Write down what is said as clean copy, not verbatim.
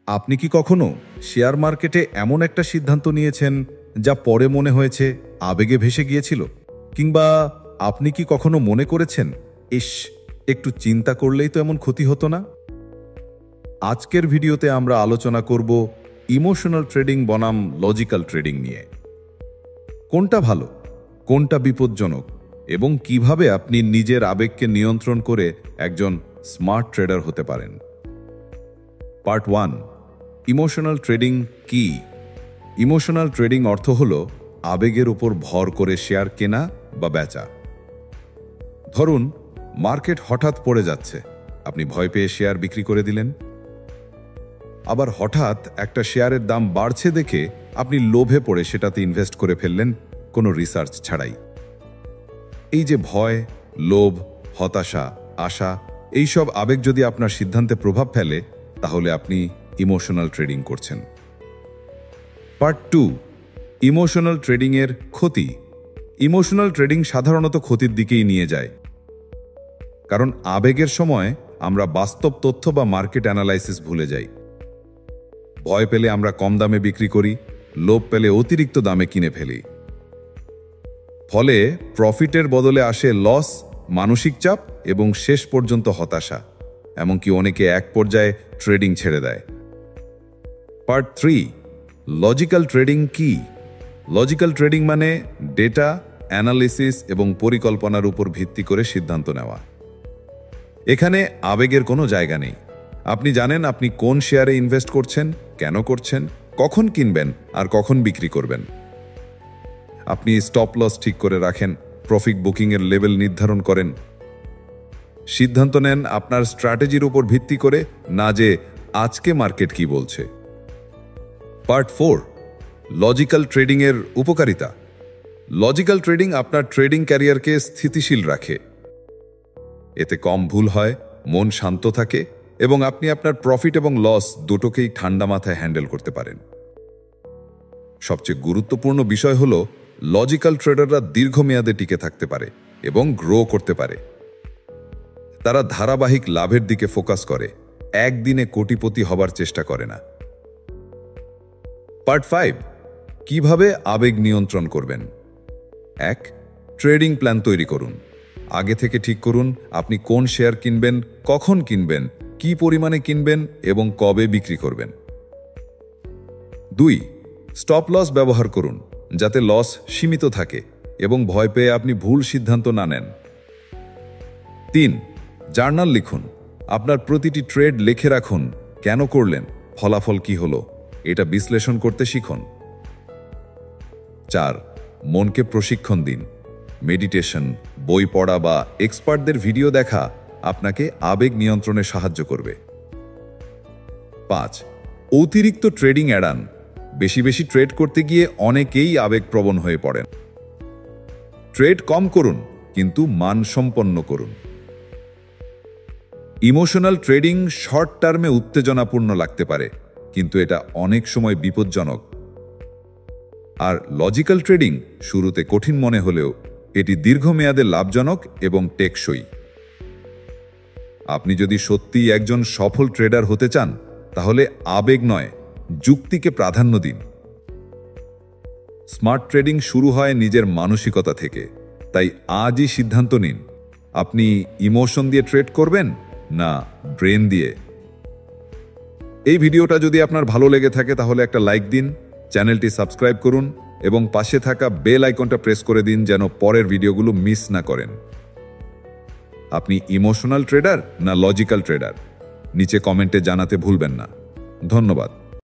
আপনি কি কখনো শেয়ার মার্কেটে এমন একটা সিদ্ধান্ত নিয়েছেন যা পরে মনে হয়েছে আবেগে ভেসে গিয়েছিল? কিংবা আপনি কি কখনো মনে করেছেন, ইস, একটু চিন্তা করলেই তো এমন ক্ষতি হতো না? আজকের ভিডিওতে আমরা আলোচনা করব ইমোশনাল ট্রেডিং বনাম লজিক্যাল ট্রেডিং নিয়ে। কোনটা ভালো, কোনটা বিপজ্জনক, এবং কিভাবে আপনি নিজের আবেগকে নিয়ন্ত্রণ করে একজন স্মার্ট ট্রেডার হতে পারেন। পার্ট 1, ইমোশনাল ট্রেডিং কি? ইমোশনাল ট্রেডিং অর্থ হল আবেগের উপর ভর করে শেয়ার কেনা বা বেচা। ধরুন, মার্কেট হঠাৎ পড়ে যাচ্ছে, আপনি ভয় পেয়ে শেয়ার বিক্রি করে দিলেন। আবার হঠাৎ একটা শেয়ারের দাম বাড়ছে দেখে আপনি লোভে পড়ে সেটাতে ইনভেস্ট করে ফেললেন কোনো রিসার্চ ছাড়াই। এই যে ভয়, লোভ, হতাশা, আশা, এইসব আবেগ যদি আপনার সিদ্ধান্তে প্রভাব ফেলে, তাহলে আপনি ইমোশনাল ট্রেডিং করছেন। পার্ট 2, ইমোশনাল ট্রেডিংয়ের ক্ষতি। ইমোশনাল ট্রেডিং সাধারণত ক্ষতির দিকেই নিয়ে যায়, কারণ আবেগের সময় আমরা বাস্তব তথ্য বা মার্কেট অ্যানালাইসিস ভুলে যাই। ভয় পেলে আমরা কম দামে বিক্রি করি, লোভ পেলে অতিরিক্ত দামে কিনে ফেলি। ফলে প্রফিটের বদলে আসে লস, মানসিক চাপ এবং শেষ পর্যন্ত হতাশা, এমনকি অনেকে এক পর্যায়ে ট্রেডিং ছেড়ে দেয়। পার্ট 3, লজিক্যাল ট্রেডিং কি? লজিক্যাল ট্রেডিং মানে ডেটা, অ্যানালিসিস এবং পরিকল্পনার উপর ভিত্তি করে সিদ্ধান্ত নেওয়া। এখানে আবেগের কোনো জায়গা নেই। আপনি জানেন আপনি কোন শেয়ারে ইনভেস্ট করছেন, কেন করছেন, কখন কিনবেন আর কখন বিক্রি করবেন। আপনি স্টপ লস ঠিক করে রাখেন, প্রফিট বুকিংয়ের লেভেল নির্ধারণ করেন। সিদ্ধান্ত নেন আপনার স্ট্র্যাটেজির উপর ভিত্তি করে, না যে আজকে মার্কেট কি বলছে। পার্ট 4, লজিক্যাল ট্রেডিংয়ের উপকারিতা। লজিক্যাল ট্রেডিং আপনার ট্রেডিং ক্যারিয়ারকে স্থিতিশীল রাখে। এতে কম ভুল হয়, মন শান্ত থাকে এবং আপনি আপনার প্রফিট এবং লস দুটোকেই ঠান্ডা মাথায় হ্যান্ডেল করতে পারেন। সবচেয়ে গুরুত্বপূর্ণ বিষয় হল, লজিক্যাল ট্রেডাররা দীর্ঘমেয়াদে টিকে থাকতে পারে এবং গ্রো করতে পারে। তারা ধারাবাহিক লাভের দিকে ফোকাস করে, একদিনে কোটিপতি হবার চেষ্টা করে না। পার্ট 5, কিভাবে আবেগ নিয়ন্ত্রণ করবেন। 1, ট্রেডিং প্ল্যান তৈরি করুন। আগে থেকে ঠিক করুন আপনি কোন শেয়ার কিনবেন, কখন কিনবেন, কি পরিমাণে কিনবেন এবং কবে বিক্রি করবেন। 2, স্টপ লস ব্যবহার করুন, যাতে লস সীমিত থাকে এবং ভয় পেয়ে আপনি ভুল সিদ্ধান্ত না নেন। 3, জার্নাল লিখুন। আপনার প্রতিটি ট্রেড লিখে রাখুন, কেন করলেন, ফলাফল কি হলো, এটা বিশ্লেষণ করতে শিখুন। 4, মনকে প্রশিক্ষণ দিন। মেডিটেশন, বই পড়া বা এক্সপার্টদের ভিডিও দেখা আপনাকে আবেগ নিয়ন্ত্রণে সাহায্য করবে। 5, অতিরিক্ত ট্রেডিং এড়ান। বেশি বেশি ট্রেড করতে গিয়ে অনেকেই আবেগপ্রবণ হয়ে পড়েন। ট্রেড কম করুন, কিন্তু মানসম্পন্ন করুন। ইমোশনাল ট্রেডিং শর্ট টার্মে উত্তেজনাপূর্ণ লাগতে পারে, কিন্তু এটা অনেক সময় বিপজ্জনক। আর লজিক্যাল ট্রেডিং শুরুতে কঠিন মনে হলেও এটি দীর্ঘমেয়াদে লাভজনক এবং টেকসই। আপনি যদি সত্যিই একজন সফল ট্রেডার হতে চান, তাহলে আবেগ নয়, যুক্তিকে প্রাধান্য দিন। স্মার্ট ট্রেডিং শুরু হয় নিজের মানসিকতা থেকে, তাই আজই সিদ্ধান্ত নিন আপনি ইমোশন দিয়ে ট্রেড করবেন না ব্রেন দিয়ে। এই ভিডিওটা যদি আপনার ভালো লেগে থাকে তাহলে একটা লাইক দিন, চ্যানেলটি সাবস্ক্রাইব করুন এবং পাশে থাকা বেল আইকনটা প্রেস করে দিন যেন পরের ভিডিওগুলো মিস না করেন। আপনি ইমোশনাল ট্রেডার না লজিক্যাল ট্রেডার? নিচে কমেন্টে জানাতে ভুলবেন না। ধন্যবাদ।